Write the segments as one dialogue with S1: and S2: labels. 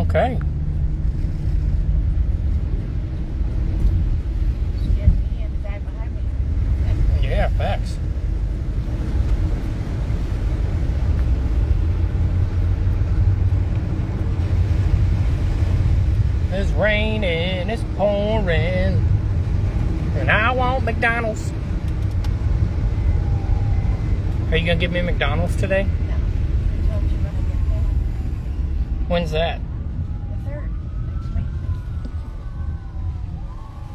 S1: Okay.
S2: Scared me and the guy behind me.
S1: Yeah, facts. It's raining, it's pouring, and I want McDonald's. Are you gonna give me McDonald's today?
S2: No. I told you when I get there.
S1: When's that?
S2: The 3rd. Next week.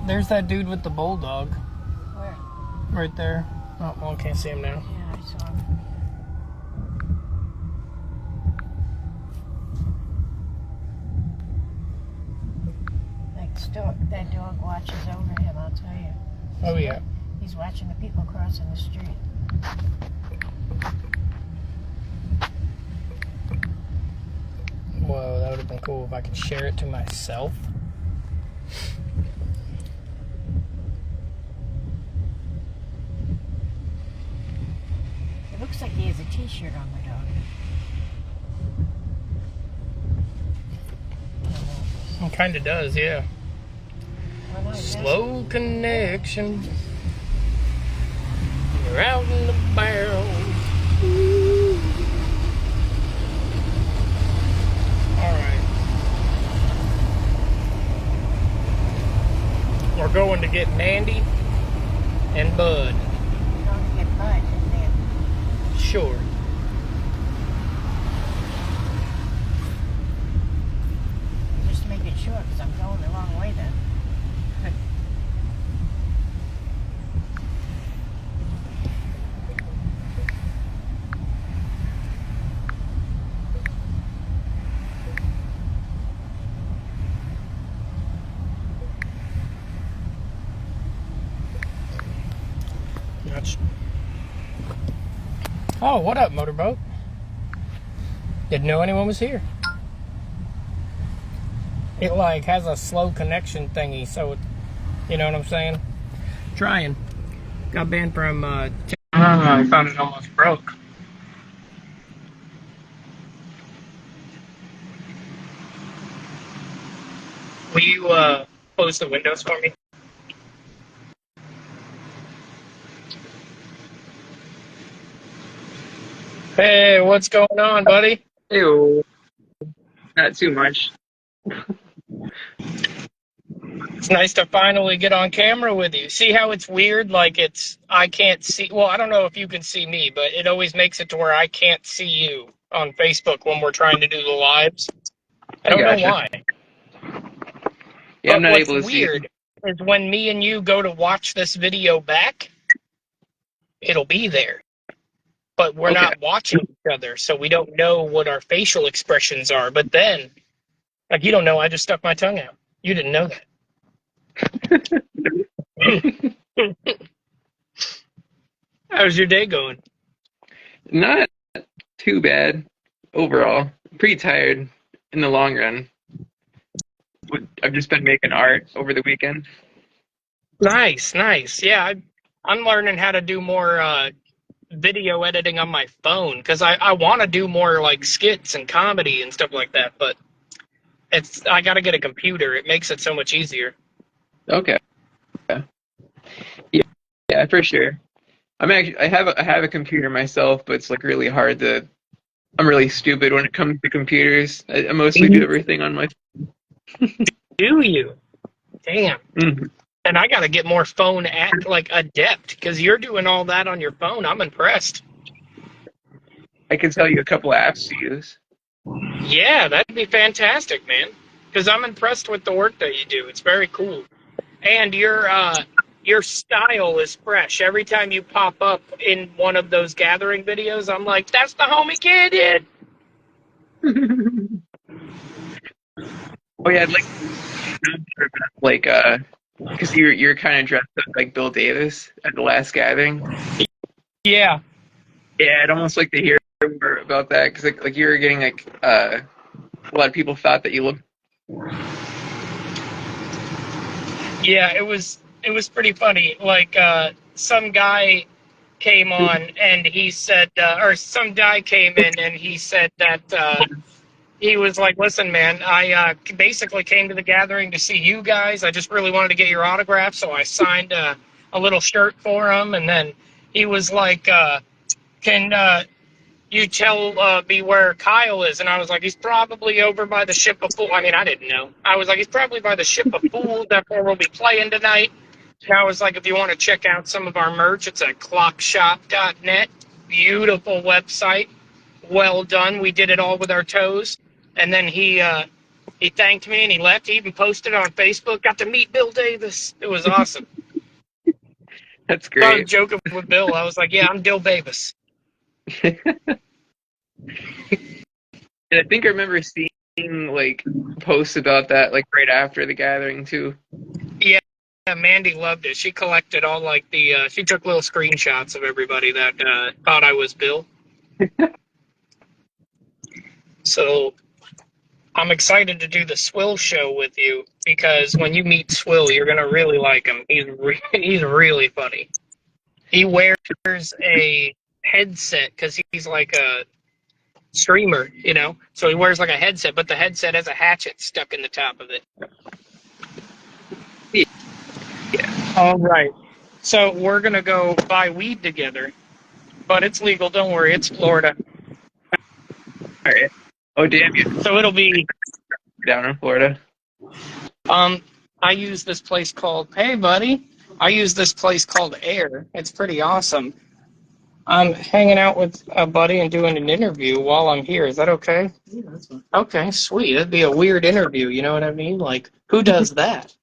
S1: There's that dude with the bulldog
S2: Where?
S1: right there. Oh, well, I can't see him now.
S2: Yeah, I saw him. That dog watches over him, I'll tell you.
S1: Oh, yeah.
S2: He's watching the people crossing the street.
S1: Whoa, that would have been cool if I could share it to myself.
S2: It looks like he has a t-shirt on, my dog.
S1: It kind of does, yeah.
S2: Oh, no,
S1: Slow connection. You're out in the barrel. Alright. We're going to get Mandy and Bud.
S2: You're going to get Bud and then
S1: Sure.
S2: just to make it short, because I'm going the wrong way then.
S1: Oh, what up, motorboat? Didn't know anyone was here. It like has a slow connection thingy, so it, you know what I'm saying? Trying. Got banned from I found it almost broke. Will you close the windows for me? Hey, what's going on, buddy?
S3: Ew, not too much.
S1: It's nice to finally get on camera with you. See how it's weird? Like I can't see. Well, I don't know if you can see me, but it always makes it to where I can't see you on Facebook when we're trying to do the lives. I
S3: I
S1: don't know
S3: gotcha.
S1: why.
S3: Yeah, I'm
S1: But
S3: not
S1: what's
S3: able to see you.
S1: weird is when me and you go to watch this video back, it'll be there. But we're
S3: Okay.
S1: not watching each other, so we don't know what our facial expressions are. But then, like, you don't know, I just stuck my tongue out. You didn't know that. How's your day going?
S3: Not too bad overall. Pretty tired in the long run. I've just been making art over the weekend.
S1: Nice, nice. Yeah, I'm learning how to do more video editing on my phone because I want to do more like skits and comedy and stuff like that. But I got to get a computer. It makes it so much easier.
S3: Okay. Yeah, yeah, for sure. I have a computer myself, but it's like really hard to. I'm really stupid when it comes to computers. I mostly do everything on my.
S1: Do you? Damn.
S3: Mhm.
S1: And I got to get more phone like adept because you're doing all that on your phone. I'm impressed.
S3: I can tell you a couple apps to use.
S1: Yeah, that'd be fantastic, man. Because I'm impressed with the work that you do. It's very cool. And your style is fresh. Every time you pop up in one of those gathering videos, I'm like, that's the homie kid.
S3: Oh yeah, I'd like because you're kind of dressed up like Bill Davis at the last gathering.
S1: Yeah.
S3: Yeah, I'd almost like to hear more about that because like you were getting like a lot of people thought that you looked.
S1: Yeah, it was pretty funny. Like some guy came on and he said or some guy came in and he said that he was like, "Listen, man, I basically came to the gathering to see you guys. I just really wanted to get your autograph, so I signed a little shirt for him." And then he was like, "Can you tell me where Kyle is?" And I was like, "He's probably over by the Ship of Fools." I mean, I didn't know. I was like, "He's probably by the Ship of Fools. That's where we'll be playing tonight." And I was like, "If you want to check out some of our merch, it's at clockshop.net. Beautiful website. Well done. We did it all with our toes." And then he thanked me and he left. He even posted on Facebook. Got to meet Bill Davis. It was awesome.
S3: That's
S1: I was
S3: great.
S1: joking with Bill. I was like, "Yeah, I'm Dill Davis."
S3: And I think I remember seeing like posts about that like right after the gathering too.
S1: Yeah, Mandy loved it. She collected all like she took little screenshots of everybody that thought I was Bill. So I'm excited to do the Swill show with you because when you meet Swill, you're gonna really like him. He's really funny. He wears a headset because he's like a streamer, you know. So he wears like a headset, but the headset has a hatchet stuck in the top of it.
S3: Yeah.
S1: All right. So we're gonna go buy weed together, but it's legal. Don't worry, it's Florida.
S3: All right. Oh damn, you
S1: So it'll be
S3: down in Florida.
S1: I use this place called Hey buddy. I use this place called Air. It's pretty awesome. I'm hanging out with a buddy and doing an interview while I'm here. Is that okay?
S4: Yeah, that's fine.
S1: Okay, sweet. It'd be a weird interview, you know what I mean? Like, who does that?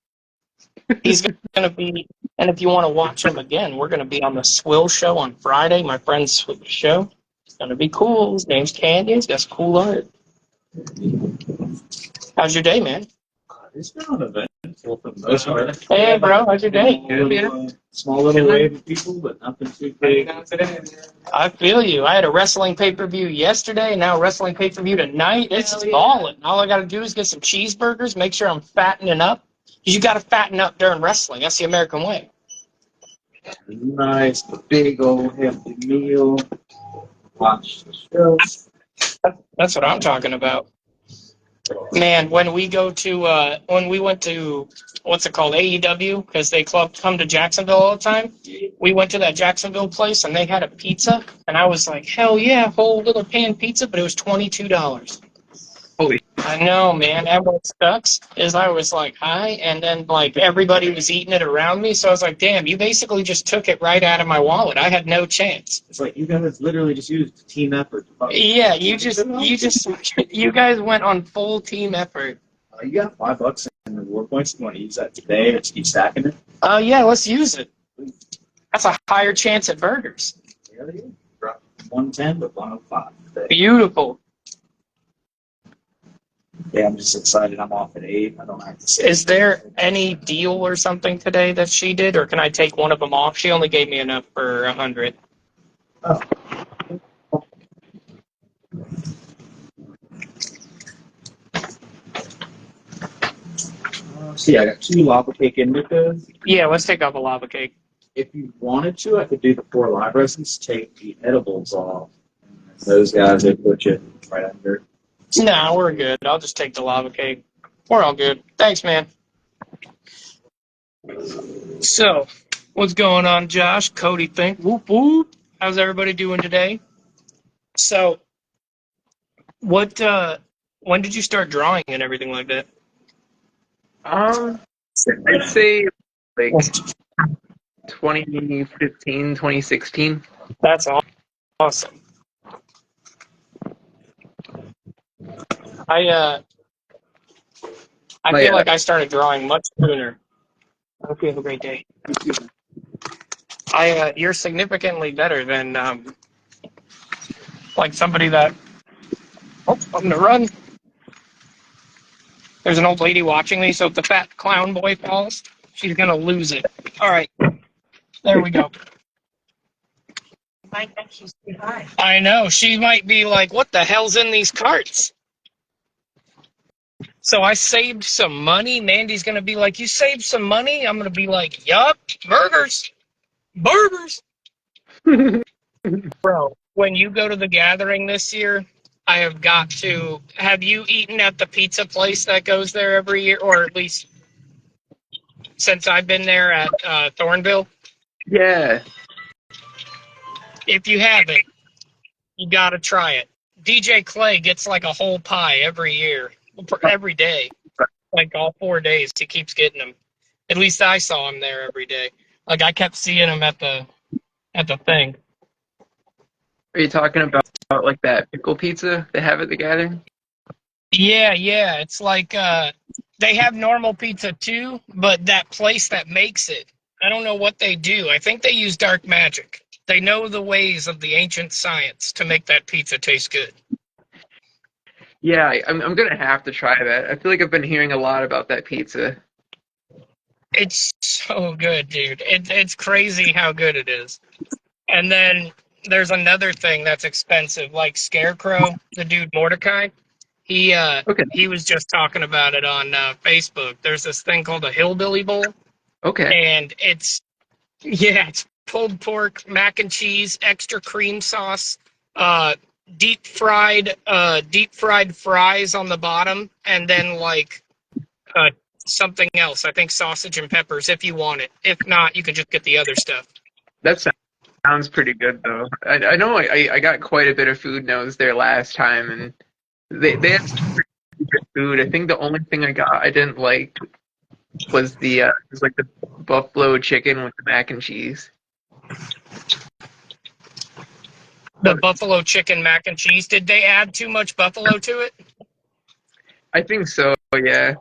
S1: He's gonna be, and if you want to watch him again, we're gonna be on the Swill show on Friday, my friend's show. It's gonna be cool. His name's Kanyon. He's got some cool art. How's your day, man?
S4: It's been eventful for the most part.
S1: Hey, bro, how's your day?
S4: Small little wave of people, but nothing too big.
S1: I feel you. I had a wrestling pay-per-view yesterday, now wrestling pay-per-view tonight. This is balling. All I got to do is get some cheeseburgers, make sure I'm fattening up. Because you got to fatten up during wrestling. That's the American way.
S4: Nice, big old hefty meal. Watch the show.
S1: That's what I'm talking about. Man, when we went to, what's it called, AEW, because they come to Jacksonville all the time, we went to that Jacksonville place, and they had a pizza, and I was like, hell yeah, whole little pan pizza, but it was $22.
S3: Holy
S1: I know, man. And what sucks is I was like, hi, and then like everybody was eating it around me, so I was like, damn, you basically just took it right out of my wallet. I had no chance.
S4: It's like you guys literally just used a team effort.
S1: Yeah, you guys went on full team effort.
S4: You got $5 in reward points. You want to use that today or just keep stacking it?
S1: Yeah, let's use it. That's a higher chance at burgers.
S4: Yeah, yeah. Drop 110 but 105 today.
S1: Beautiful.
S4: Yeah, I'm just excited. I'm off at 8. I don't have to say.
S1: Is there any deal or something today that she did, or can I take one of them off? She only gave me enough for 100.
S4: Oh. See, I got 2 lava cake indicas.
S1: Yeah, let's take off a lava cake.
S4: If you wanted to, I could do the 4 live resins, take the edibles off. And those guys, they put you right under.
S1: Nah, we're good. I'll just take the lava cake. We're all good. Thanks, man. So, what's going on, Josh? Cody Fink. Whoop, whoop. How's everybody doing today? So, when did you start drawing and everything like that?
S3: I'd say like 2015, 2016.
S1: That's awesome. I feel like I started drawing much sooner. I hope you have a great day. You're significantly better than like somebody that. Oh, I'm gonna run. There's an old lady watching me, so if the fat clown boy falls, she's gonna lose it. All right, there we go.
S2: I think she's too high.
S1: I know, she might be like, what the hell's in these carts? So I saved some money. Mandy's going to be like, you saved some money? I'm going to be like, yup, burgers. Burgers. Bro, when you go to the gathering this year, I have got to. Have you eaten at the pizza place that goes there every year, or at least since I've been there at Thornville?
S3: Yeah.
S1: If you haven't, you got to try it. DJ Clay gets like a whole pie every year, every day, like all 4 days. He keeps getting them. At least I saw him there every day. Like I kept seeing him at the thing.
S3: Are you talking about like that pickle pizza they have at the gathering?
S1: Yeah, yeah. It's like they have normal pizza too, but that place that makes it, I don't know what they do. I think they use dark magic. They know the ways of the ancient science to make that pizza taste good.
S3: Yeah, I'm gonna have to try that. I feel like I've been hearing a lot about that pizza.
S1: It's so good, dude. It's crazy how good it is. And then there's another thing that's expensive, like Scarecrow, the dude Mordecai.
S3: Okay,
S1: He was just talking about it on Facebook. There's this thing called a hillbilly bowl,
S3: okay,
S1: and it's pulled pork, mac and cheese, extra cream sauce, uh, deep fried fries on the bottom, and then like uh, something else. I think sausage and peppers if you want it. If not, you can just get the other stuff.
S3: that sounds pretty good though. I know I got quite a bit of food no's there last time, and they had some pretty good food. I think the only thing I didn't like was like the buffalo chicken with the mac and cheese.
S1: The buffalo chicken mac and cheese. Did they add too much buffalo to it?
S3: I think so. Yeah.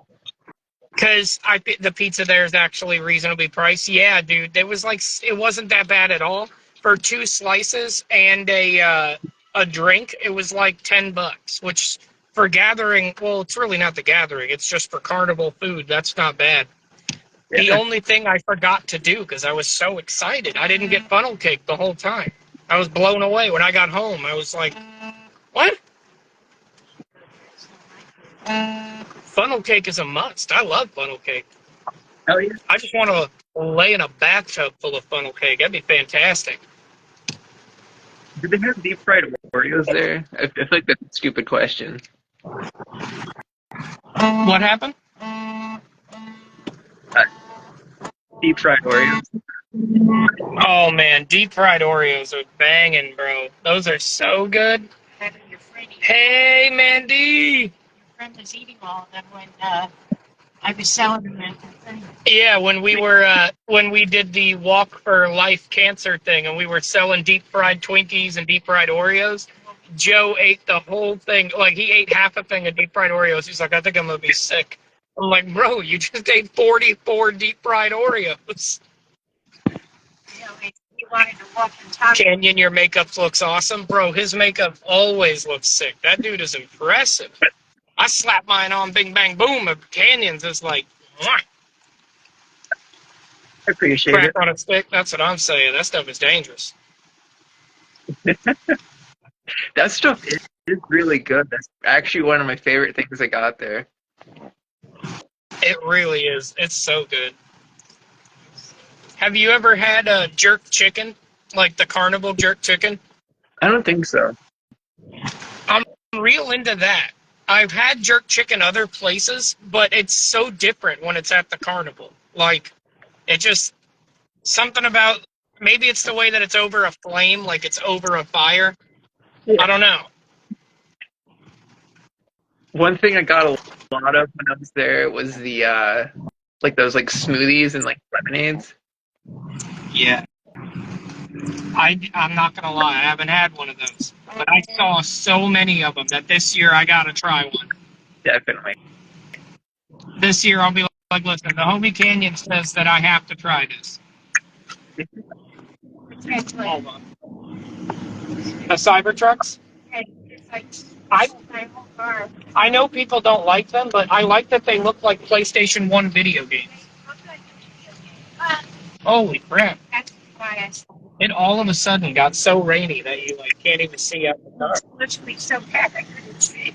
S1: Because the pizza there is actually reasonably priced. Yeah, dude, it wasn't that bad at all for two slices and a drink. It was like $10, which for gathering, well, it's really not the gathering. It's just for carnival food. That's not bad. The
S3: Yeah.
S1: only thing I forgot to do because I was so excited, I didn't get funnel cake the whole time. I was blown away when I got home. I was like, "What? Funnel cake is a must. I love funnel cake.
S3: Hell yeah.
S1: I just want to lay in a bathtub full of funnel cake. That'd be fantastic."
S3: Do they have deep fried Oreos there? I feel like that's a stupid question.
S1: What happened?
S3: Uh, Deep fried Oreos.
S1: Oh man, deep fried Oreos are banging, bro. Those are so good.
S2: Your friend,
S1: Hey, Mandy.
S2: your friend was eating all of them when I was selling them at the thing.
S1: Yeah, when we did the Walk for Life cancer thing, and we were selling deep fried Twinkies and deep fried Oreos. Joe ate the whole thing. Like he ate half a thing of deep fried Oreos. He's like, "I think I'm gonna be sick." I'm like, "Bro, you just ate 44 deep fried Oreos."
S2: You know, he wanted to walk and talk.
S1: Kanyon, your makeup looks awesome. Bro, his makeup always looks sick. That dude is impressive. I slap mine on Bing Bang Boom, and Canyon's is like, mwah,
S3: I appreciate
S1: crack
S3: it.
S1: on a stick. That's what I'm saying. That stuff is dangerous.
S3: That stuff is really good. That's actually one of my favorite things I got there.
S1: It really is. It's so good. Have you ever had a jerk chicken? Like the carnival jerk chicken?
S3: I don't think so.
S1: I'm real into that. I've had jerk chicken other places, but it's so different when it's at the carnival. Like, it just, something about, maybe it's the way that it's over a flame, like it's over a fire. I
S3: Yeah.
S1: don't know.
S3: One thing I got a lot of when I was there was the like those like smoothies and like lemonades.
S1: Yeah. I'm not going to lie. I haven't had one of those. But I saw so many of them that this year I got to try one.
S3: Definitely.
S1: This year I'll be like, listen, the homie Canyon says that I have to try this. Hold on. The Cybertrucks? I I know people don't like them, but I like that they look like PlayStation 1 video games. Holy crap. It all of a sudden got so rainy that you like can't even see out the car.
S2: Literally so bad I couldn't see.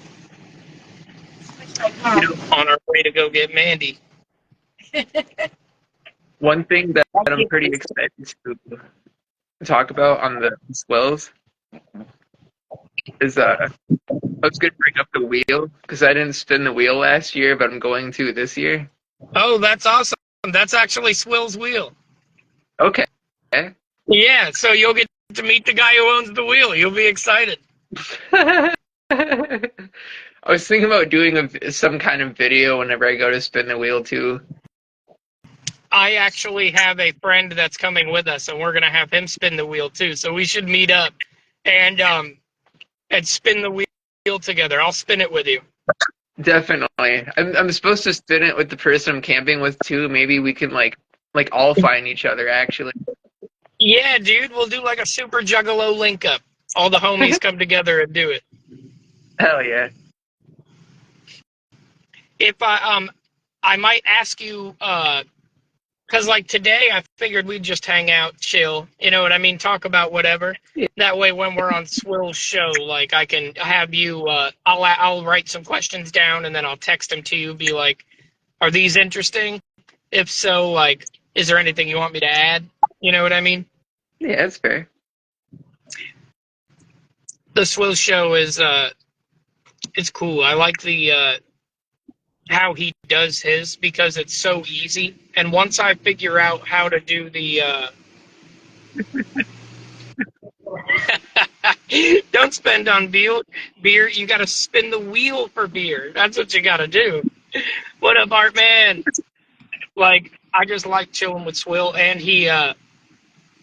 S3: You know,
S1: On our way to go get Mandy.
S3: one thing that I'm pretty excited to talk about on the swells is I was gonna bring up the wheel because I didn't spin the wheel last year, but I'm going to this year.
S1: Oh, that's awesome. That's actually Swill's wheel.
S3: Okay.
S1: Yeah, so you'll get to meet the guy who owns the wheel. You'll be excited.
S3: I was thinking about doing some kind of video whenever I go to spin the wheel too.
S1: I actually have a friend that's coming with us, and we're gonna have him spin the wheel too. So we should meet up and spin the wheel together. I'll spin it with you.
S3: Definitely. I'm supposed to spin it with the person I'm camping with too. Maybe we can like all find each other actually.
S1: Yeah, dude, we'll do like a super juggalo link up. All the homies come together and do it.
S3: Hell yeah.
S1: If I might ask you, because like today I figured we'd just hang out, chill. You know what I mean? Talk about whatever.
S3: Yeah.
S1: That way, when we're on Swill's show, like I can have you. I'll write some questions down and then I'll text them to you. Be like, are these interesting? If so, like, is there anything you want me to add? You know what I mean?
S3: Yeah, that's fair.
S1: The Swill show is it's cool. I like the how he does his because it's so easy. And once I figure out how to do the don't spend on beer, you got to spin the wheel for beer. That's what you got to do. What up, Art Man? Like I just like chilling with Swill, and he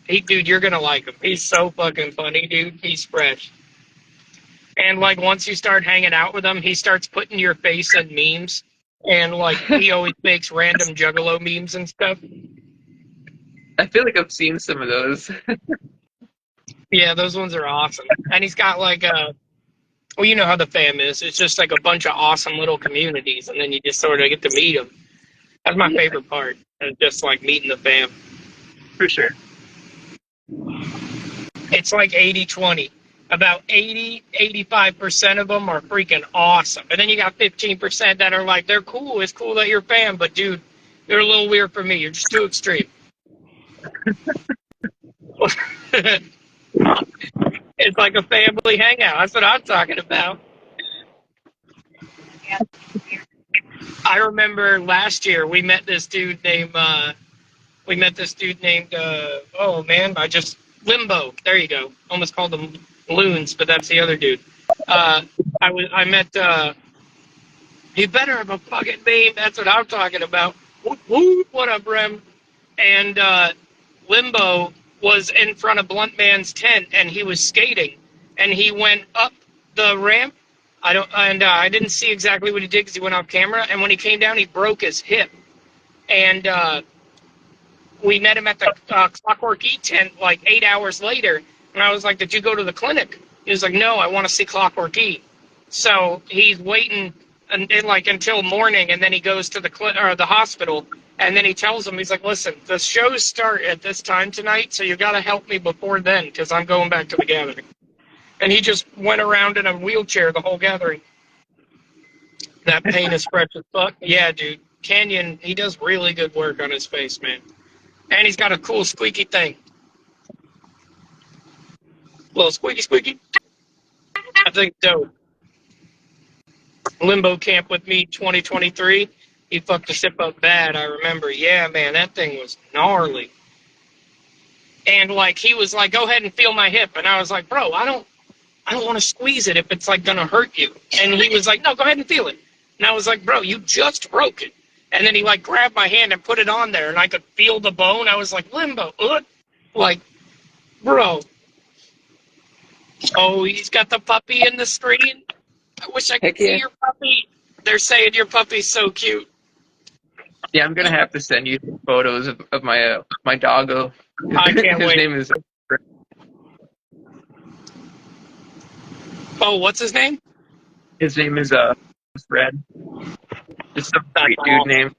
S1: dude, you're gonna like him. He's so fucking funny, dude. He's fresh. And like once you start hanging out with him, he starts putting your face in memes. And like he always makes random juggalo memes and stuff.
S3: I feel like I've seen some of those.
S1: Yeah, those ones are awesome. And he's got like well, you know how the fam is. It's just like a bunch of awesome little communities, and then you just sort of get to meet them. That's my favorite part. Just like meeting the fam.
S3: For sure.
S1: It's like 80-20. About 85% of them are freaking awesome. And then you got 15% that are like, they're cool. It's cool that you're a fan, but dude, you're a little weird for me. You're just too extreme. It's like a family hangout. That's what I'm talking about.
S2: Yeah.
S1: I remember last year we met this dude named oh man, Limbo. There you go. Almost called him Loons, but that's the other dude. I met he better have a fucking name. That's what I'm talking about. What up, Rem? And Limbo was in front of Blunt Man's tent, and he was skating, and he went up the ramp. I didn't see exactly what he did because he went off camera. And when he came down, he broke his hip. And we met him at the Clockwork E tent like 8 hours later. And I was like, "Did you go to the clinic?" He was like, "No, I want to see Clockwork E." So he's waiting until morning, and then he goes to the hospital. And then he tells him, he's like, "Listen, the shows start at this time tonight, so you got to help me before then because I'm going back to the gathering." And he just went around in a wheelchair the whole gathering. That pain is fresh as fuck. Yeah, dude. Kanyon, he does really good work on his face, man. And he's got a cool squeaky thing. Little squeaky squeaky. I think dope. Limbo Camp with me 2023. He fucked a sip up bad, I remember. Yeah, man, that thing was gnarly. And like he was like, "Go ahead and feel my hip." And I was like, "Bro, I don't want to squeeze it if it's like gonna hurt you." And he was like, "No, go ahead and feel it." And I was like, "Bro, you just broke it." And then he like grabbed my hand and put it on there, and I could feel the bone. I was like, "Limbo, like, bro." Oh, he's got the puppy in the screen. I wish I could
S3: Heck
S1: see
S3: yeah.
S1: your puppy. They're saying your puppy's so cute.
S3: Yeah, I'm gonna have to send you some photos of my doggo.
S1: I can't
S3: His
S1: wait.
S3: name is
S1: Oh, what's his name?
S3: his name is Fred. Just some great dude name.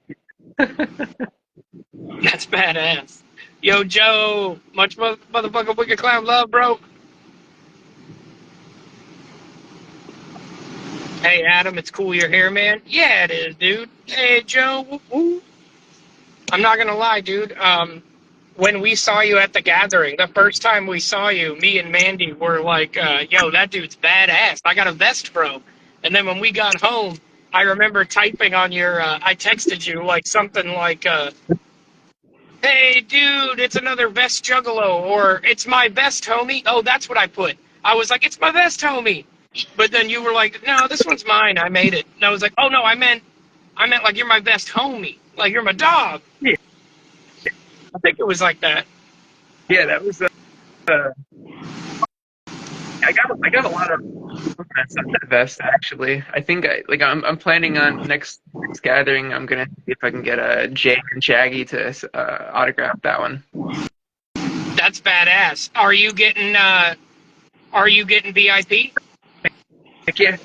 S1: That's badass. Yo, Joe, much motherfucking wicked clown love, bro. Hey, Adam, it's cool you're here, man. Yeah, it is, dude. Hey, Joe. Woo, woo. I'm not gonna lie, dude. when we saw you at the gathering, the first time we saw you, me and Mandy were like, yo, that dude's badass. I got a vest, bro. And then when we got home, I remember typing on your, I texted you like something like, hey, dude, it's another vest juggalo, or it's my vest, homie. Oh, that's what I put. I was like, it's my vest, homie. But then you were like, no, this one's mine. I made it. And I was like, oh, no, I meant like you're my best homie. Like you're my dog.
S3: Yeah.
S1: I think it was like that.
S3: Yeah, that was. I got a lot of compliments on that vest actually. I think I'm planning on next gathering. I'm gonna see if I can get a Jay and Shaggy to autograph that one.
S1: That's badass. Are you getting VIP?
S3: Heck yeah.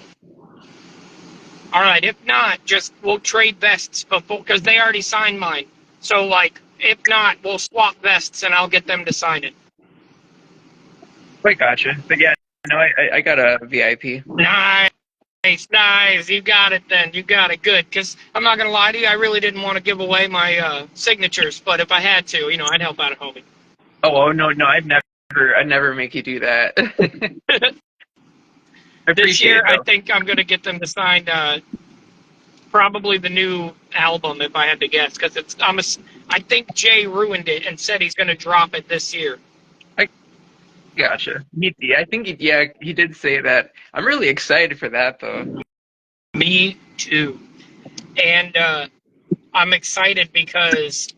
S1: All right. If not, just we'll trade vests before because they already signed mine. So like, if not, we'll swap vests and I'll get them to sign it.
S3: I gotcha. But yeah, no, I got a VIP.
S1: Nice. You got it then. You got it. Good. Because I'm not going to lie to you. I really didn't want to give away my signatures. But if I had to, I'd help out a homie.
S3: Oh no, I'd never make you do that.
S1: This year, I think I'm going to get them to sign probably the new album, if I had to guess. Because I think Jay ruined it and said he's going to drop it this year.
S3: Gotcha. I think he did say that. I'm really excited for that though.
S1: Me too. And I'm excited because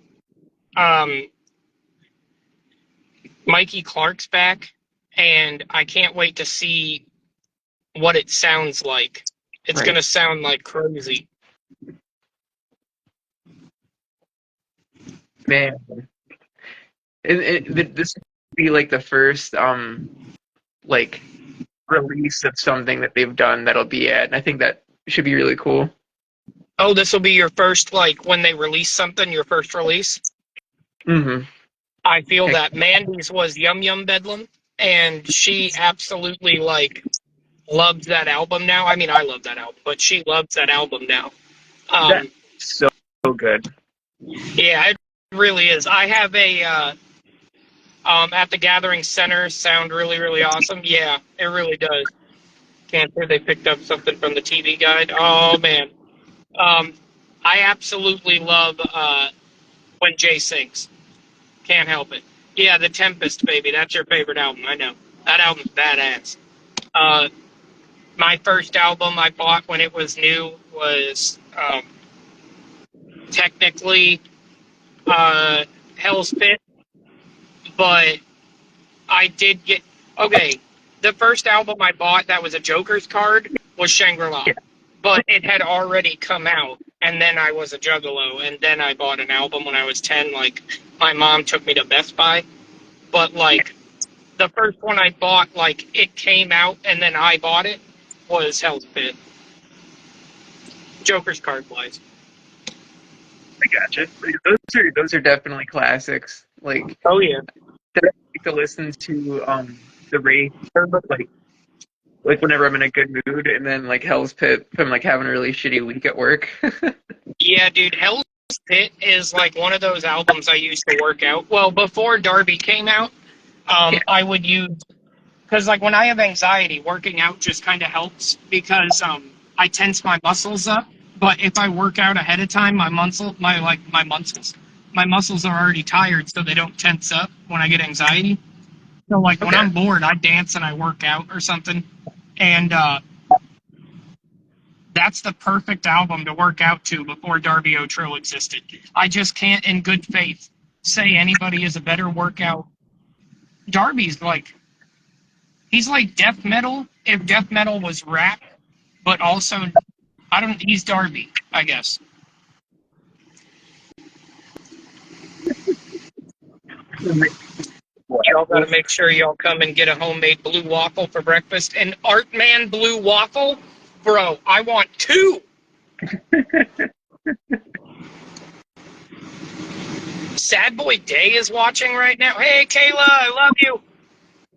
S1: Mikey Clark's back, and I can't wait to see what it sounds like. It's
S3: Right.
S1: going to sound like crazy.
S3: Man. This would be like the first like release of something that they've done that'll be at, and I think that should be really cool.
S1: Oh, this will be your first, like, when they release something, your first release?
S3: Mm-hmm.
S1: I feel that Mandy's was Yum Yum Bedlam, and she absolutely, like, loves that album now. I mean, I love that album, but she loves that album now.
S3: That's so good.
S1: Yeah, it really is. I have a at the Gathering Center sound really, really awesome. Yeah, it really does. Can't say they picked up something from the TV guide. Oh man, I absolutely love when Jay sings. Can't help it. Yeah, The Tempest, baby. That's your favorite album. I know that album's badass. My first album I bought when it was new was technically Hell's Pit, but I did get okay. The first album I bought that was a Joker's card was Shangri-La, but it had already come out, and then I was a Juggalo, and then I bought an album when I was 10. Like my mom took me to Best Buy, but like the first one I bought, like it came out, and then I bought it was Hell's Pit. Joker's card wise.
S3: I gotcha. Those are definitely classics. Like
S1: Oh yeah.
S3: that I like to listen to the Ray like whenever I'm in a good mood, and then like Hell's Pit if I'm like having a really shitty week at work.
S1: Yeah, dude, Hell's Pit is like one of those albums I used to work out. Well, before Darby came out, I would use because like when I have anxiety, working out just kind of helps because I tense my muscles up. But if I work out ahead of time, my muscles are already tired, so they don't tense up when I get anxiety. So like when I'm bored, I dance and I work out or something, and that's the perfect album to work out to before Darby O'Trill existed. I just can't, in good faith, say anybody is a better workout. Darby's like, he's like death metal if death metal was rap, but also, he's Darby, I guess. Y'all gotta make sure y'all come and get a homemade blue waffle for breakfast. An Artman blue waffle? Bro, I want 2! Sad Boy Day is watching right now. Hey, Kayla, I love you.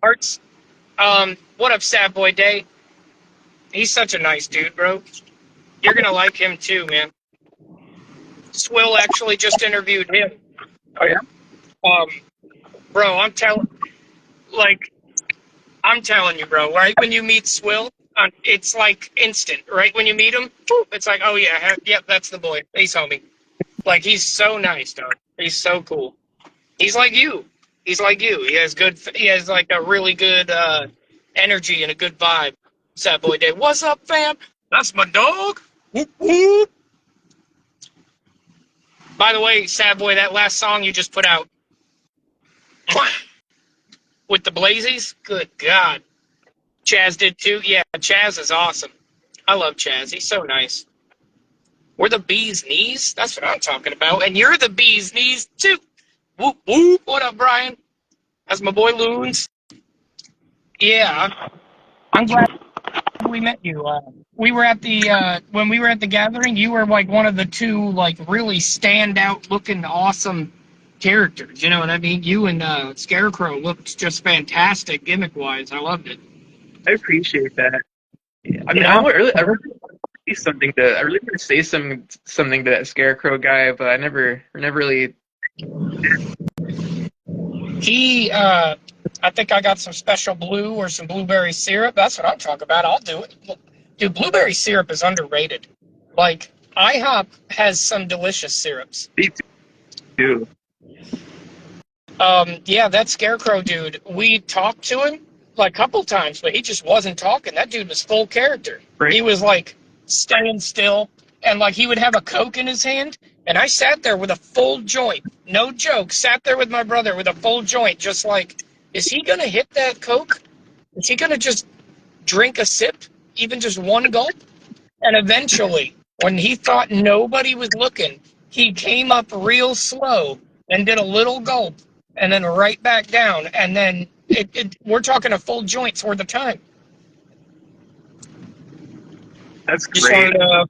S1: Arts, what up, Sad Boy Day? He's such a nice dude, bro. You're gonna like him too, man. Swill actually just interviewed him.
S3: Oh yeah.
S1: bro. I'm telling you, bro. Right when you meet Swill, it's like instant. Right when you meet him, it's like, oh yeah, yep, that's the boy. He's homie. Like he's so nice, dog. He's so cool. He's like you. He's like you. He has good. He has like a really good energy and a good vibe. Sad boy Dave. What's up, fam? That's my dog. Whoop, whoop. By the way, sad boy, that last song you just put out with the Blazies, good God. Chaz did too. Yeah, Chaz is awesome. I love Chaz. He's so nice. We're the bee's knees. That's what I'm talking about. And you're the bee's knees too. Whoop whoop. What up, Brian? That's my boy Loons. Yeah, I'm glad we met you. We were at the when we were at the gathering. You were like one of the two like really standout looking awesome characters. You know what I mean? You and Scarecrow looked just fantastic gimmick wise. I loved it.
S3: I appreciate that. Yeah. I mean,
S1: Yeah.
S3: I really say something to. I really want to say something to that Scarecrow guy, but I never really.
S1: I think I got some special blue or some blueberry syrup. That's what I'm talking about. I'll do it. Dude, blueberry syrup is underrated. Like, IHOP has some delicious syrups.
S3: Me too.
S1: Yeah, that Scarecrow dude, we talked to him like a couple times, but he just wasn't talking. That dude was full character.
S3: Right.
S1: He was like staying still, and like he would have a Coke in his hand, and I sat there with a full joint. No joke. Sat there with my brother with a full joint, just like, is he gonna hit that Coke? Is he gonna just drink a sip, even just one gulp? And eventually, when he thought nobody was looking, he came up real slow and did a little gulp and then right back down. And then we're talking a full joint's worth of time.
S3: That's
S1: Just
S3: great.
S1: wanted to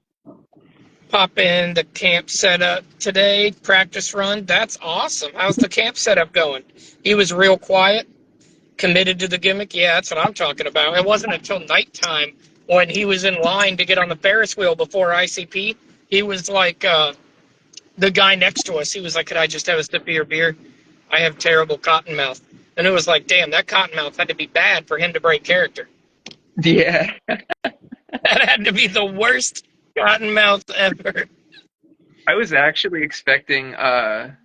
S1: pop in the camp setup today, practice run. That's awesome. How's the camp setup going? He was real quiet, committed to the gimmick. Yeah, that's what I'm talking about. It wasn't until nighttime when he was in line to get on the Ferris wheel before ICP. He was like, the guy next to us, he was like, could I just have a sip of your beer? I have terrible cotton mouth. And it was like, damn, that cotton mouth had to be bad for him to break character.
S3: Yeah.
S1: That had to be the worst cotton mouth ever.
S3: I was actually expecting him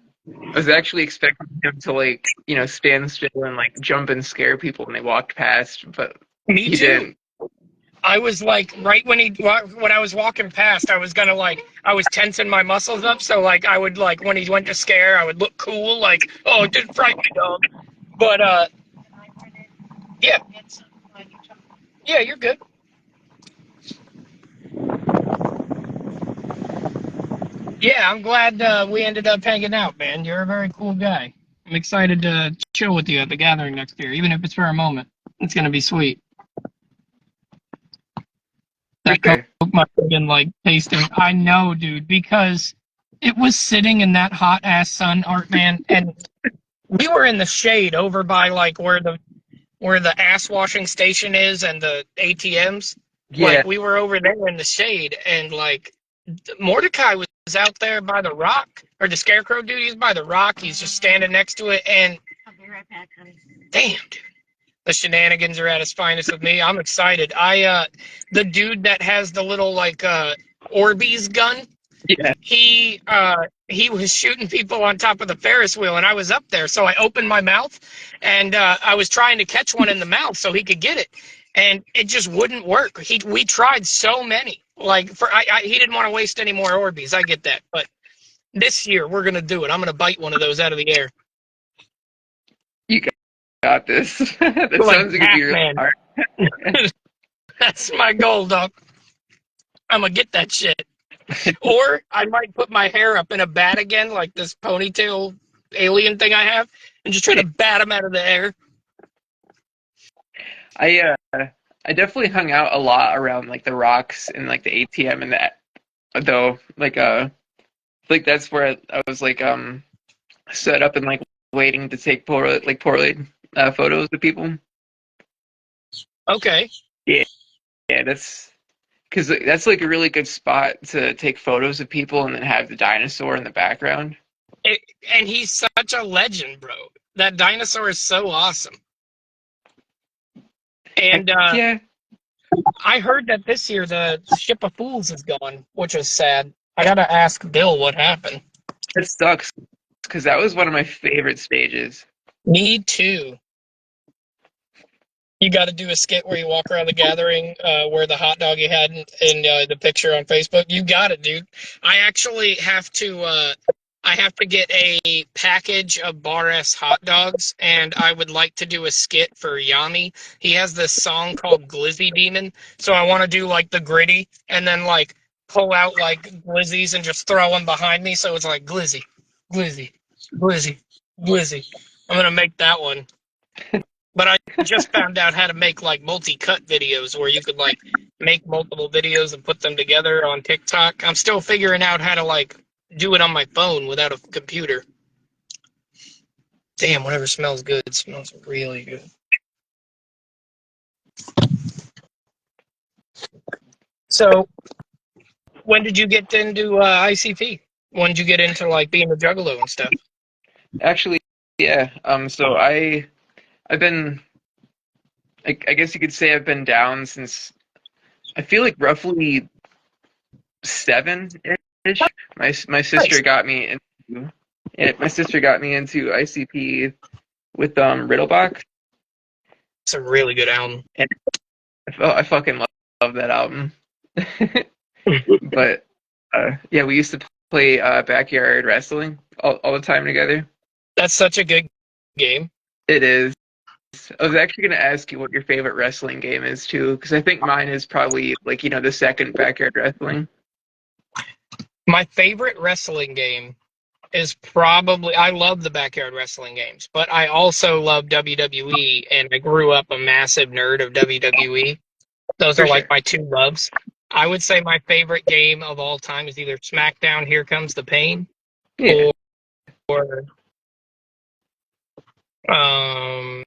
S3: to like, stand still and like jump and scare people when they walked past, but
S1: Me
S3: he
S1: too.
S3: didn't.
S1: I was like, right when I was walking past, I was tensing my muscles up. So like, I would like, when he went to scare, I would look cool. Like, oh, it didn't frighten me, dog. But, yeah. Yeah, you're good. Yeah, I'm glad we ended up hanging out, man. You're a very cool guy. I'm excited to chill with you at the gathering next year, even if it's for a moment. It's going to be sweet. That Coke must have been like tasting. I know, dude, because it was sitting in that hot ass sun, Art Man, and we were in the shade over by like where the ass washing station is and the ATMs.
S3: Yeah.
S1: Like we were over there in the shade, and like Mordecai was out there by the rock, or the Scarecrow dude. He's by the rock. He's just standing next to it, and
S2: I'll be right back, honey.
S1: damn, dude. The shenanigans are at its finest with me. I'm excited. The dude that has the little like Orbeez gun.
S3: Yeah.
S1: He was shooting people on top of the Ferris wheel, and I was up there, so I opened my mouth, and I was trying to catch one in the mouth so he could get it, and it just wouldn't work. We tried so many. Like he didn't want to waste any more Orbeez. I get that, but this year we're gonna do it. I'm gonna bite one of those out of the air.
S3: You got this. That
S1: Like
S3: sounds like it'd be really
S1: Batman.
S3: hard.
S1: That's my goal, dog. I'm gonna get that shit. Or I might put my hair up in a bat again, like this ponytail alien thing I have, and just try to bat him out of the air.
S3: I definitely hung out a lot around like the rocks and like the ATM and that, though. Like that's where I was like set up and like waiting to take Polaroid photos of people.
S1: Okay.
S3: Yeah, that's because that's like a really good spot to take photos of people and then have the dinosaur in the background.
S1: And he's such a legend, bro. That dinosaur is so awesome.
S3: Heck
S1: And
S3: yeah,
S1: I heard that this year the Ship of Fools is gone, which is sad. I gotta ask Bill what happened.
S3: it sucks because that was one of my favorite stages.
S1: Me too. You got to do a skit where you walk around the gathering, where the hot dog you had in the picture on Facebook. You got it, dude. I actually have to. I have to get a package of Bar S hot dogs, and I would like to do a skit for Yami. He has this song called Glizzy Demon, so I want to do like the gritty, and then like pull out like glizzies and just throw them behind me, so it's like glizzy, glizzy, glizzy, glizzy. I'm gonna make that one. But I just found out how to make like multi-cut videos where you could like make multiple videos and put them together on TikTok. I'm still figuring out how to like do it on my phone without a computer. Damn, whatever smells good smells really good. So, when did you get into ICP? When did you get into like being a juggalo and stuff?
S3: Actually, yeah. So I've been, I guess you could say I've been down since I feel like roughly 7-ish. My sister
S1: Nice.
S3: got me into, yeah, my sister got me into ICP with Riddlebox,
S1: It's a really good album.
S3: and I fucking love that album. But yeah, we used to play backyard wrestling all the time together.
S1: That's such a good game.
S3: It is. I was actually going to ask you what your favorite wrestling game is too, because I think mine is probably like the second backyard wrestling.
S1: My favorite wrestling game is probably I love the backyard wrestling games, but I also love WWE, and I grew up a massive nerd of WWE. Those
S3: For
S1: are like
S3: sure.
S1: my two loves. I would say my favorite game of all time is either SmackDown Here Comes the Pain
S3: Yeah.
S1: or um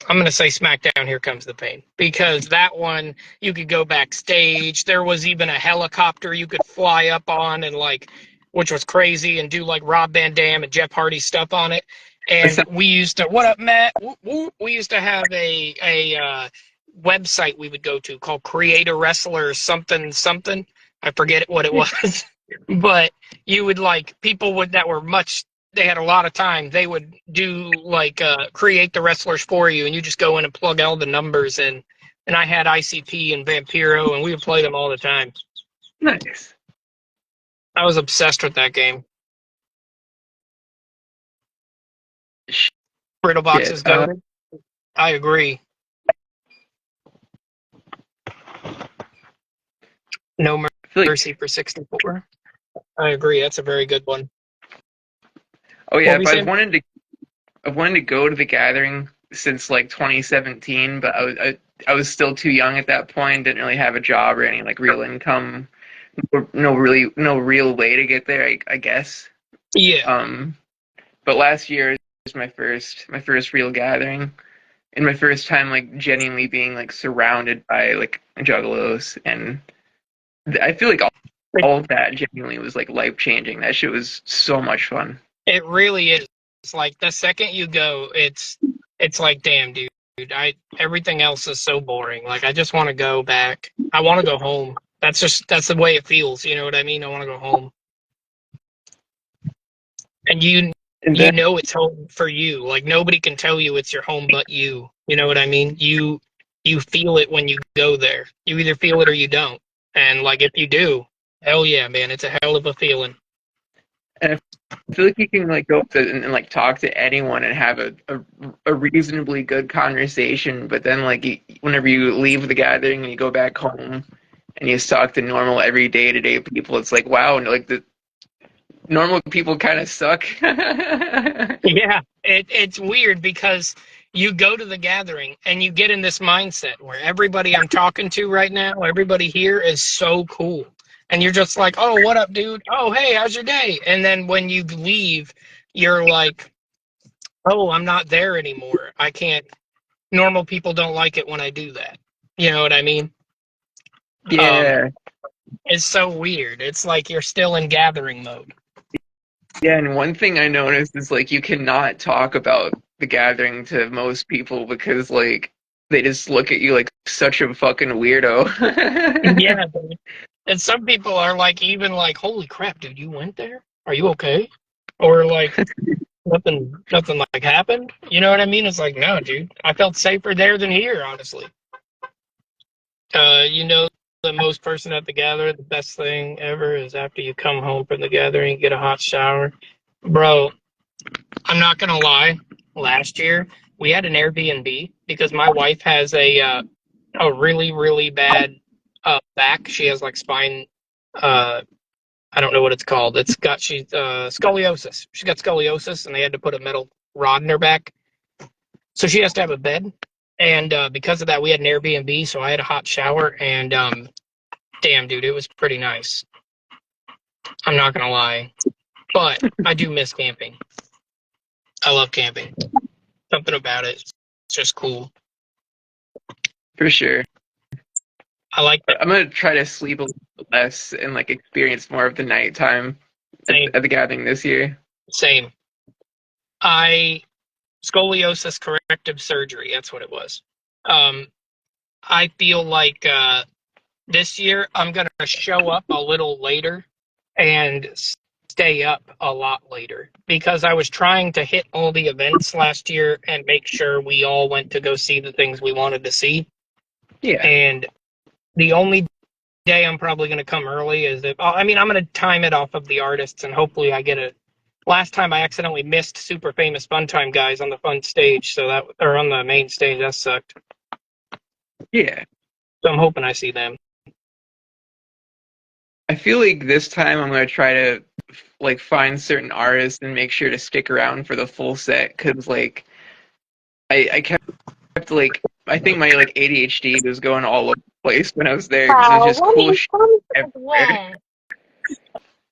S1: I'm going to say SmackDown Here Comes the Pain, because that one you could go backstage. There was even a helicopter you could fly up on, and like, which was crazy, and do like Rob Van Dam and Jeff Hardy stuff on it.
S3: That
S1: And we used to, what up, Matt? Whoop, whoop. We used to have a website we would go to called Create a Wrestler something something. I forget what it was, but you would like people would that were much they had a lot of time, they would do like create the wrestlers for you, and you just go in and plug all the numbers in. And I had ICP and Vampiro, and we would play them all the time.
S3: nice.
S1: I was obsessed with that game. Brittle
S3: Shit.
S1: boxes goaded. I agree. No
S3: I feel like,
S1: Mercy for 64. I agree. That's a very good one.
S3: oh
S1: What
S3: yeah,
S1: were you
S3: but
S1: saying?
S3: I've wanted to go to the gathering since like 2017, but I was still too young at that point. Didn't really have a job or any like real income. No real way to get there. I guess.
S1: Yeah.
S3: Um, but last year was my first real gathering, and my first time like genuinely being like surrounded by like juggalos, and I feel like all of that genuinely was like life changing. That shit was so much fun.
S1: It really is. It's like the second you go, it's like, damn, dude. I everything else is so boring. Like I just want to go back. I want to go home. That's the way it feels. You know what I mean? I want to go home. And
S3: And
S1: you
S3: then
S1: know it's home for you. Like nobody can tell you it's your home but you. You know what I mean? You feel it when you go there. You either feel it or you don't. And like if you do, hell yeah, man, it's a hell of a feeling.
S3: and I feel like you can like go up to and like talk to anyone and have a reasonably good conversation, but then like whenever you leave the gathering and you go back home and you just talk to normal everyday to day people, it's like wow, and like the normal people kind of suck.
S1: Yeah, it's weird because you go to the gathering and you get in this mindset where everybody I'm talking to right now, everybody here is so cool. And you're just like, oh, what up, dude? Oh, hey, how's your day? And then when you leave, you're like, oh, I'm not there anymore. I can't, normal people don't like it when I do that. You know what I mean? Um,
S3: Yeah,
S1: it's so weird. It's like you're still in gathering mode.
S3: Yeah, and one thing I noticed is like you cannot talk about the gathering to most people because like they just look at you like such a fucking weirdo.
S1: Yeah, dude. And some people are like, even like, holy crap, dude, you went there? Are you okay? Or like, nothing like happened. You know what I mean? It's like, no, dude, I felt safer there than here, honestly. You know, the most person at the gathering, the best thing ever is after you come home from the gathering, get a hot shower. Bro, I'm not gonna lie. Last year, we had an Airbnb because my wife has a really, really bad back. She has like spine. I don't know what it's called. She's scoliosis. She got scoliosis, and they had to put a metal rod in her back, so she has to have a bed. And because of that, we had an Airbnb, so I had a hot shower, and damn, dude, it was pretty nice. I'm not gonna lie, but I do miss camping. I love camping. Something about it, it's just cool.
S3: For sure.
S1: I like that.
S3: I'm gonna try to sleep a little less and like experience more of the nighttime
S1: Same,
S3: at the gathering this year.
S1: same. I scoliosis corrective surgery. That's what it was. Um, I feel like this year I'm gonna show up a little later and stay up a lot later because I was trying to hit all the events last year and make sure we all went to go see the things we wanted to see.
S3: Yeah.
S1: And the only day I'm probably going to come early is if I mean I'm going to time it off of the artists and hopefully I get a. Last time I accidentally missed Super Famous Fun Time guys on the fun stage, so that or on the main stage that sucked.
S3: Yeah.
S1: So I'm hoping I see them.
S3: I feel like this time I'm gonna try to like find certain artists and make sure to stick around for the full set because like I kept like I think my like ADHD was going all over the place when I was there because there's
S2: Wow,
S3: just
S2: what
S3: cool
S2: is
S3: shit everywhere.
S2: wet?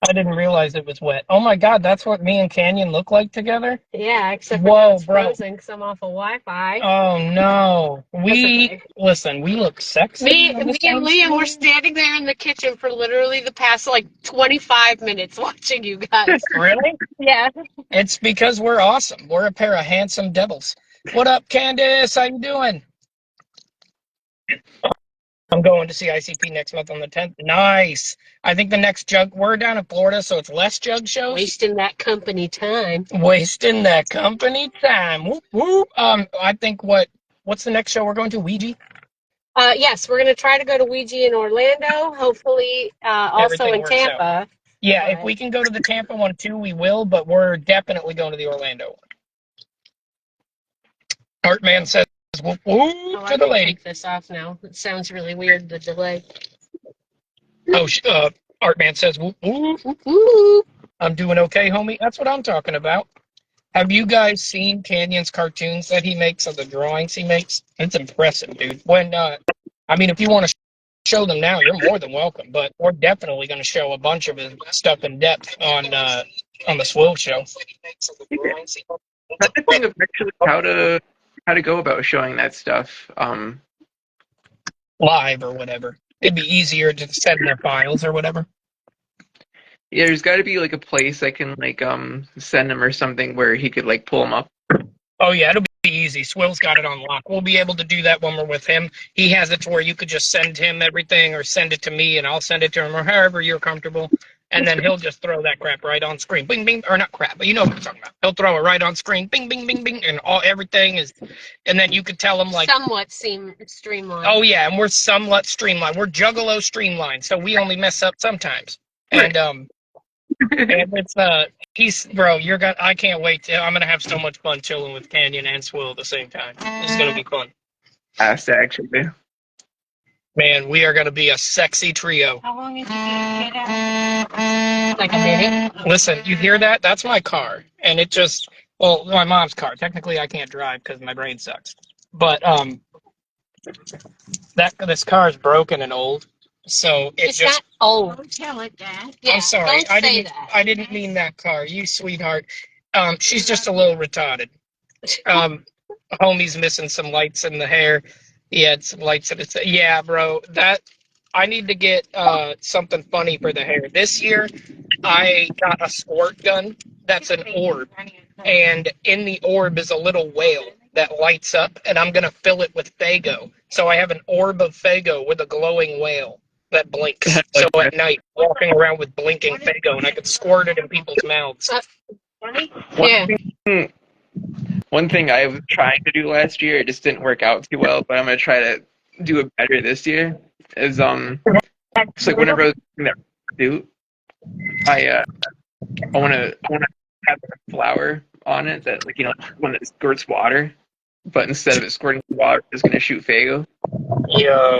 S1: I didn't realize it was wet. Oh my God, that's what me and Kanyon look like together.
S2: Yeah, except for
S1: Whoa,
S2: now it's
S1: bro.
S2: frozen because I'm off of Wi-Fi.
S1: Oh no.
S2: Okay.
S1: Listen, we look sexy.
S2: Me and Liam were standing there in the kitchen for literally the past like 25 minutes watching you guys.
S1: Really?
S2: Yeah.
S1: It's because we're awesome. We're a pair of handsome devils. What up, Candace? How you doing? I'm going to see ICP next month on the 10th. Nice. I think the next jug, we're down in Florida, so it's less jug shows.
S2: Wasting that company time.
S1: Wasting that company time. Whoop, whoop. I think what's the next show we're going to? Ouija?
S2: Yes, we're going to try to go to Ouija in Orlando, hopefully also
S1: Everything
S2: in
S1: works out.
S2: Tampa.
S1: Yeah, if we can go to the Tampa one too, we will, but we're definitely going to the Orlando one. Artman says, whoop, whoop
S2: Oh, I
S1: to the
S2: can
S1: lady.
S2: take this off now. It sounds really weird, the delay.
S1: Oh, Artman says, whoop, whoop.
S2: Whoop, whoop.
S1: I'm doing okay, homie. That's what I'm talking about. Have you guys seen Canyon's cartoons that he makes, or the drawings he makes? It's impressive, dude. I mean, if you want to show them now, you're more than welcome. But we're definitely going to show a bunch of his stuff in depth on the Swill show.
S3: Yeah. Trying to think of actually how to go about showing that stuff.
S1: Live or whatever. It'd be easier to send their files or whatever.
S3: Yeah, there's got to be like a place I can like send him or something where he could like pull them up.
S1: Oh yeah, it'll be easy. Swill's got it on lock. We'll be able to do that when we're with him. He has it to where you could just send him everything or send it to me and I'll send it to him or however you're comfortable. And then he'll just throw that crap right on screen. Bing bing or not crap, but you know what I'm talking about. He'll throw it right on screen. Bing bing bing bing and everything is and then you could tell him like
S2: Somewhat streamlined.
S1: oh yeah, and we're somewhat streamlined. We're juggalo streamlined, so we only mess up sometimes. And and it's I can't wait. I'm gonna have so much fun chilling with Kanyon and Swill at the same time. This is gonna be fun.
S3: Asked actually.
S1: Man, we are gonna be a sexy trio.
S2: How long is it to get out? Like a minute.
S1: Listen, you hear that? That's my car, and it just my mom's car. Technically, I can't drive because my brain sucks. But this car is broken and old, so
S2: It's not old.
S5: Don't tell it, Dad.
S2: Yeah,
S1: I'm sorry.
S2: don't say that.
S1: I didn't mean that car. You sweetheart. She's just a little retarded. Homie's missing some lights in the hair. He had some lights in his. Yeah, bro. I need to get something funny for the hair. This year, I got a squirt gun that's an orb, and in the orb is a little whale that lights up, and I'm gonna fill it with Fago. So I have an orb of Fago with a glowing whale that blinks. So at night, walking around with blinking Fago, and I could squirt it in people's mouths.
S2: Yeah.
S3: One thing I was trying to do last year, it just didn't work out too well, but I'm gonna try to do it better this year. Is it's like whenever I was doing that suit, I wanna have a flower on it that like one that squirts water, but instead of it squirting water, it's gonna shoot Fago.
S1: Yo,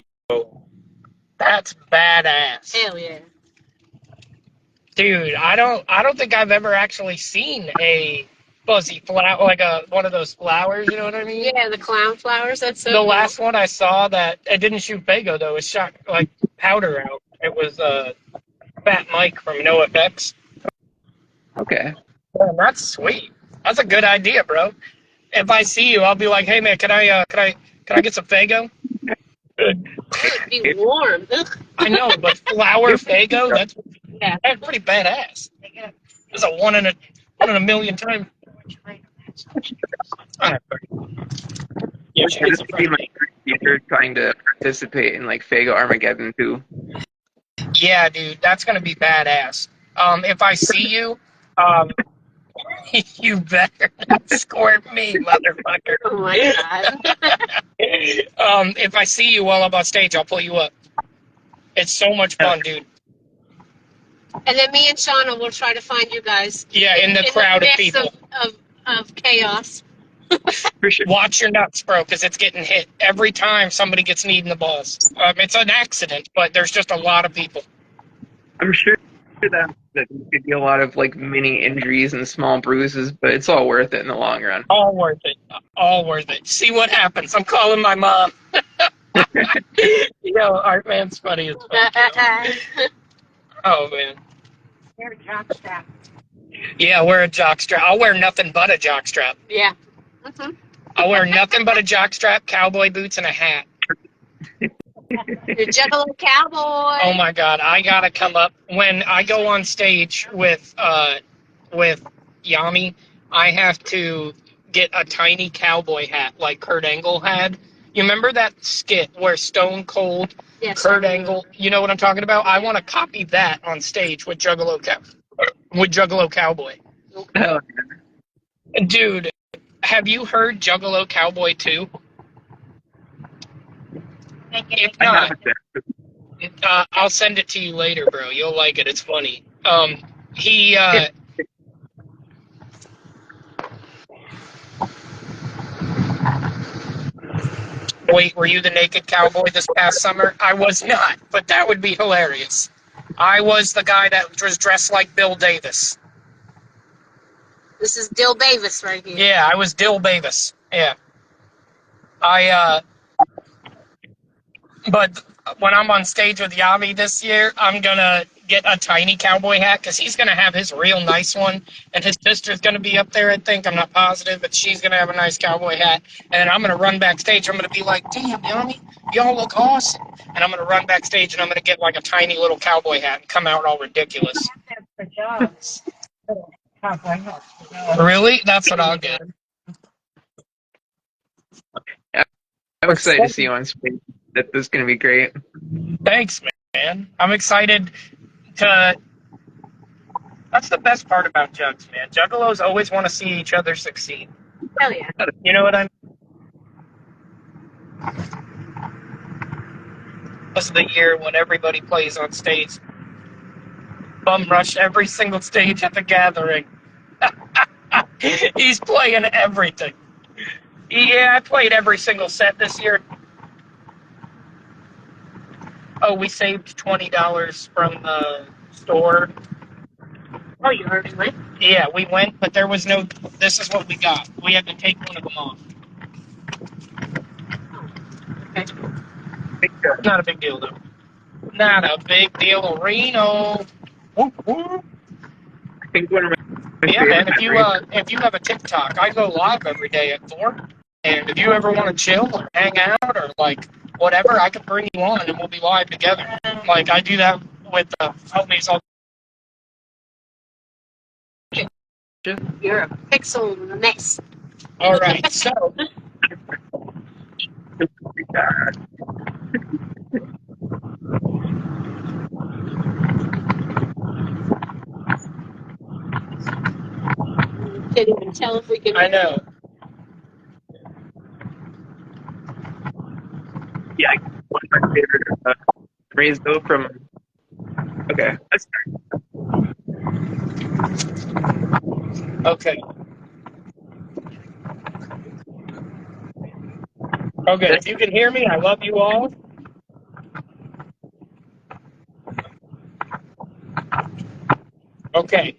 S1: that's badass.
S2: Hell yeah.
S1: Dude, I don't think I've ever actually seen a fuzzy flower, like one of those flowers, you know what I mean?
S2: Yeah, the clown flowers. That's so
S1: The
S2: cool.
S1: last one I saw that it didn't shoot Fago though, it shot like powder out. It was Fat Mike from NoFX.
S3: Okay.
S1: Man, that's sweet. That's a good idea, bro. If I see you, I'll be like, "Hey man, can I get some Fago?"
S2: It'd be warm. Ugh.
S1: I know, but flower Fago, that's pretty badass. It's a one in a million time. Yeah, she gets
S3: This
S1: a
S3: would be my
S1: friend.
S3: first year trying to participate in like Fago Armageddon too.
S1: Yeah, dude, that's gonna be badass. If I see you, you better not squirt me, motherfucker.
S2: Oh my god.
S1: If I see you while I'm on stage, I'll pull you up. It's so much fun, dude.
S2: And then me and Shauna will try to find you guys.
S1: Yeah, in the crowd of
S2: midst
S1: people.
S2: Of chaos.
S3: For sure.
S1: Watch your nuts, bro, because it's getting hit every time somebody gets kneed in the balls. It's an accident, but there's just a lot of people.
S3: I'm sure that could be a lot of like mini injuries and small bruises, but it's all worth it in the long run.
S1: All worth it. All worth it. See what happens. I'm calling my mom. Yo, Art Man's funny as fuck. Oh, man.
S2: Wear a jockstrap.
S1: Yeah, wear a jockstrap. I'll wear nothing but a jockstrap.
S2: Yeah. Mm-hmm.
S1: I'll wear nothing but a jockstrap, cowboy boots, and a hat.
S2: You're Juggalo Cowboy.
S1: Oh my God, I gotta come up when I go on stage with Yami. I have to get a tiny cowboy hat like Kurt Angle had. You remember that skit where Stone Cold,
S2: Yes,
S1: Kurt Angle? You know what I'm talking about? I want to copy that on stage with Juggalo Cowboy.
S3: Hell
S1: Dude, have you heard Juggalo Cowboy 2? If
S3: I
S1: not,
S3: haven't.
S1: I'll send it to you later, bro. You'll like it. It's funny. He Wait, were you the naked cowboy this past summer? I was not, but that would be hilarious. I was the guy that was dressed like Bill Davis.
S2: This is Dill Davis right here.
S1: Yeah, I was Dill Davis. Yeah. But when I'm on stage with Yami this year, I'm gonna get a tiny cowboy hat because he's gonna have his real nice one, and his sister's gonna be up there. I think I'm not positive, but she's gonna have a nice cowboy hat, and I'm gonna run backstage. I'm gonna be like, "Damn, Yami, y'all look awesome!" And I'm gonna run backstage and I'm gonna get like a tiny little cowboy hat and come out all ridiculous. Really? That's what I'll get.
S3: I'm excited to see you on stage. That this is gonna be great.
S1: Thanks, man. I'm excited to. That's the best part about Jugs, man. Juggalos always want to see each other succeed.
S2: Hell yeah.
S1: You know what I mean? This is the year when everybody plays on stage. Bum rush every single stage at the gathering. He's playing everything. Yeah, I played every single set this year. Oh, we saved $20 from the store.
S2: Oh, you already went?
S1: Yeah, we went, but there was no. This is what we got. We had to take one of them off.
S2: Okay.
S1: Not a big deal, though. Not a big deal, Reno. Whoop, whoop.
S3: I think one of my
S1: Yeah, man.
S3: favorite memories-
S1: If you have a TikTok, I go live every day at 4. And if you ever want to chill or hang out or like whatever, I can bring you on and we'll be live together. Like I do that with homies all
S2: You're a pixel mess.
S1: All right, so
S2: Can't even tell if we can.
S1: I know.
S3: Yeah, one of my favorite memories though from. Okay, let's
S1: Okay. Okay, if you can hear me, I love you all. Okay.